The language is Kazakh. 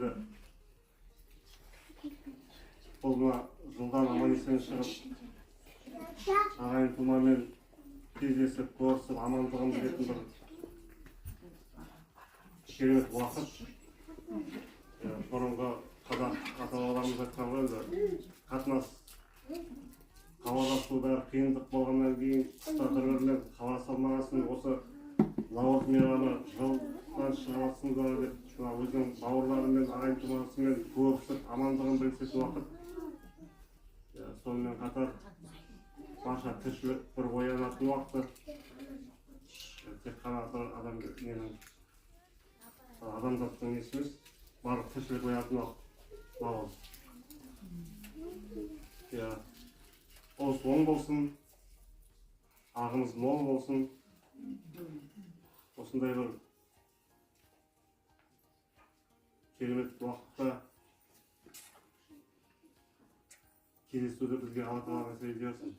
енді бұл мына жылдан аман есен шығып ағайын тумамен кездесіп көрісіп амандығын білетін бір керемет уақыт. Бұрынғы қазақ ата-бабаларымыз айтқан ғой енді қатынас хабарласу бәрі қиындық болғаннан кейін қыста бір-бірінен хабарласа алмағасын осы наурыз мейрамы жылдан шығасыңдар деп өзінің бауырларымен ағайын тумасымен көрісіп амандығын білісетін уақыт. Сонымен қатар барша тіршілік бір оянатын уақыты. Тек қана бір адамзаттың несі емес, барлық тіршілік оянатын уақыт. Олыс оң болсын, ағымыз мол болсын. Осындай бір керемет уақытта кездесуді бізге Алла Тағала насip етсін.